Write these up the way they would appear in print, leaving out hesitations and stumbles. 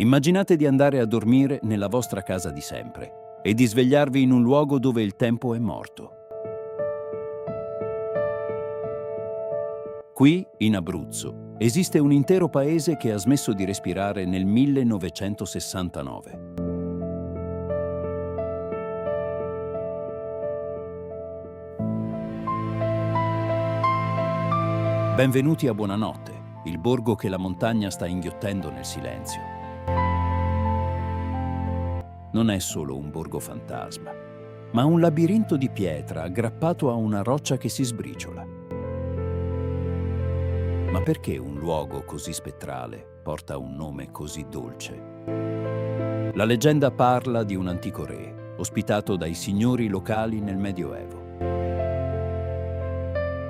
Immaginate di andare a dormire nella vostra casa di sempre e di svegliarvi in un luogo dove il tempo è morto. Qui, in Abruzzo, esiste un intero paese che ha smesso di respirare nel 1969. Benvenuti a Buonanotte, il borgo che la montagna sta inghiottendo nel silenzio. Non è solo un borgo fantasma, ma un labirinto di pietra aggrappato a una roccia che si sbriciola. Ma perché un luogo così spettrale porta un nome così dolce? La leggenda parla di un antico re, ospitato dai signori locali nel Medioevo.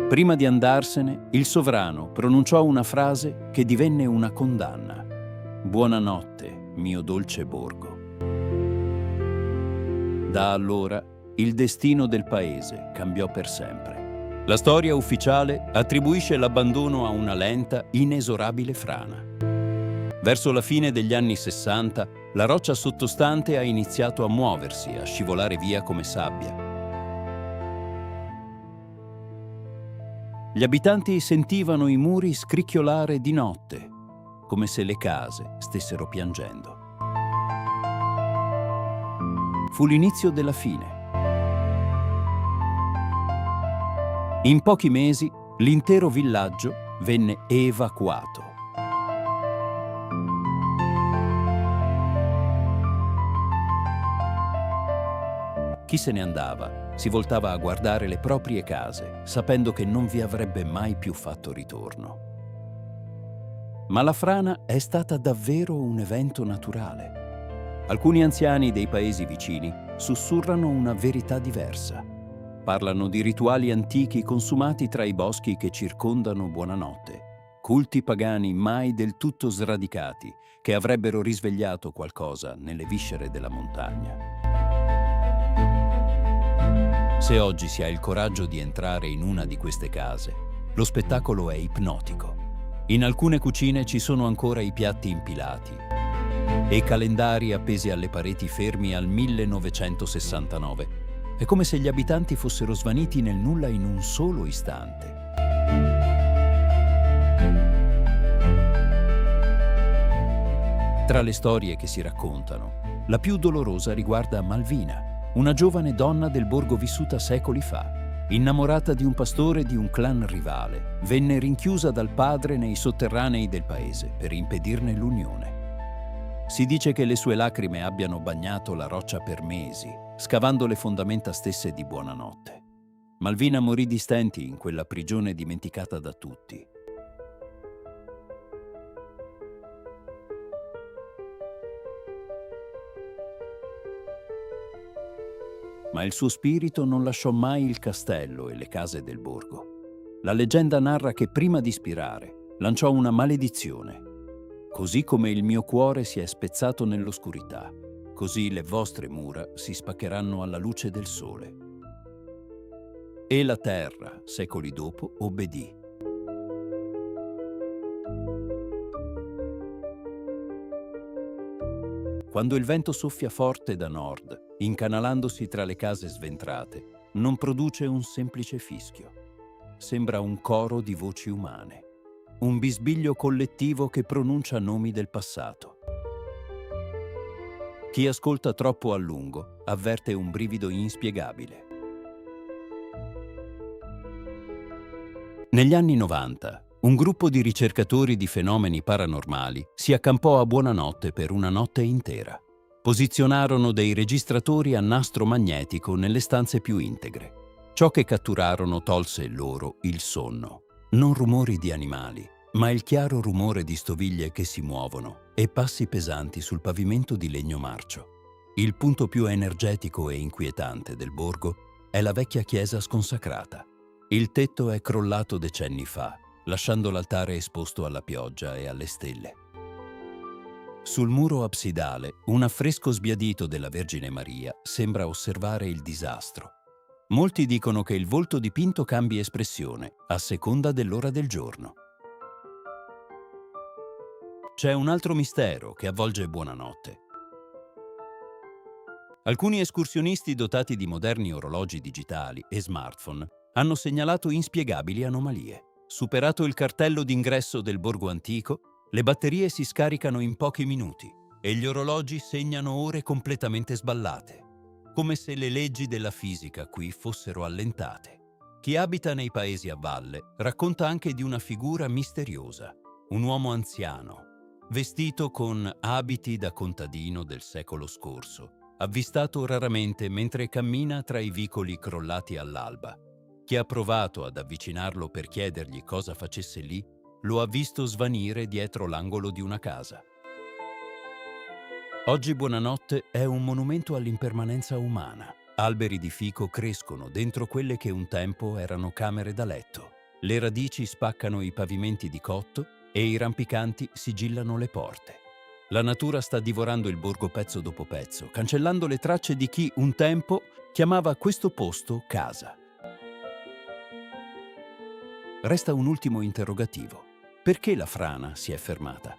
Prima di andarsene, il sovrano pronunciò una frase che divenne una condanna. Buonanotte, mio dolce borgo. Da allora, il destino del paese cambiò per sempre. La storia ufficiale attribuisce l'abbandono a una lenta, inesorabile frana. Verso la fine degli anni 60, la roccia sottostante ha iniziato a muoversi, a scivolare via come sabbia. Gli abitanti sentivano i muri scricchiolare di notte, come se le case stessero piangendo. Fu l'inizio della fine. In pochi mesi, l'intero villaggio venne evacuato. Chi se ne andava si voltava a guardare le proprie case, sapendo che non vi avrebbe mai più fatto ritorno. Ma la frana è stata davvero un evento naturale. Alcuni anziani dei paesi vicini sussurrano una verità diversa. Parlano di rituali antichi consumati tra i boschi che circondano Buonanotte, culti pagani mai del tutto sradicati che avrebbero risvegliato qualcosa nelle viscere della montagna. Se oggi si ha il coraggio di entrare in una di queste case, lo spettacolo è ipnotico. In alcune cucine ci sono ancora i piatti impilati e calendari appesi alle pareti fermi al 1969. È come se gli abitanti fossero svaniti nel nulla in un solo istante. Tra le storie che si raccontano, la più dolorosa riguarda Malvina, una giovane donna del borgo vissuta secoli fa. Innamorata di un pastore di un clan rivale, venne rinchiusa dal padre nei sotterranei del paese per impedirne l'unione. Si dice che le sue lacrime abbiano bagnato la roccia per mesi, scavando le fondamenta stesse di Buonanotte. Malvina morì di stenti in quella prigione dimenticata da tutti. Ma il suo spirito non lasciò mai il castello e le case del borgo. La leggenda narra che prima di spirare lanciò una maledizione. Così come il mio cuore si è spezzato nell'oscurità, così le vostre mura si spaccheranno alla luce del sole. E la terra, secoli dopo, obbedì. Quando il vento soffia forte da nord, incanalandosi tra le case sventrate, non produce un semplice fischio. Sembra un coro di voci umane, un bisbiglio collettivo che pronuncia nomi del passato. Chi ascolta troppo a lungo avverte un brivido inspiegabile. Negli anni 90, un gruppo di ricercatori di fenomeni paranormali si accampò a Buonanotte per una notte intera. Posizionarono dei registratori a nastro magnetico nelle stanze più integre. Ciò che catturarono tolse loro il sonno. Non rumori di animali, ma il chiaro rumore di stoviglie che si muovono e passi pesanti sul pavimento di legno marcio. Il punto più energetico e inquietante del borgo è la vecchia chiesa sconsacrata. Il tetto è crollato decenni fa, lasciando l'altare esposto alla pioggia e alle stelle. Sul muro absidale, un affresco sbiadito della Vergine Maria sembra osservare il disastro. Molti dicono che il volto dipinto cambi espressione a seconda dell'ora del giorno. c'è un altro mistero che avvolge Buonanotte. Alcuni escursionisti dotati di moderni orologi digitali e smartphone hanno segnalato inspiegabili anomalie. Superato il cartello d'ingresso del borgo antico, le batterie si scaricano in pochi minuti e gli orologi segnano ore completamente sballate, come se le leggi della fisica qui fossero allentate. Chi abita nei paesi a valle racconta anche di una figura misteriosa, un uomo anziano, vestito con abiti da contadino del secolo scorso, avvistato raramente mentre cammina tra i vicoli crollati all'alba. Chi ha provato ad avvicinarlo per chiedergli cosa facesse lì, lo ha visto svanire dietro l'angolo di una casa. Oggi Buonanotte è un monumento all'impermanenza umana. Alberi di fico crescono dentro quelle che un tempo erano camere da letto. Le radici spaccano i pavimenti di cotto e i rampicanti sigillano le porte. La natura sta divorando il borgo pezzo dopo pezzo, cancellando le tracce di chi un tempo chiamava questo posto casa. Resta un ultimo interrogativo. Perché la frana si è fermata?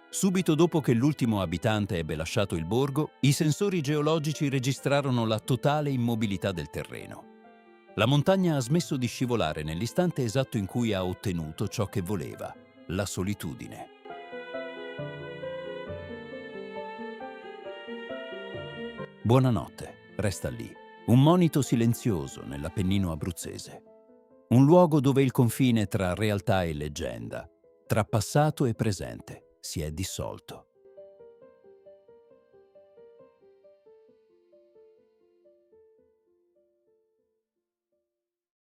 Subito dopo che l'ultimo abitante ebbe lasciato il borgo, i sensori geologici registrarono la totale immobilità del terreno. La montagna ha smesso di scivolare nell'istante esatto in cui ha ottenuto ciò che voleva, la solitudine. Buonanotte, resta lì, un monito silenzioso nell'Appennino abruzzese. Un luogo dove il confine tra realtà e leggenda, tra passato e presente, si è dissolto.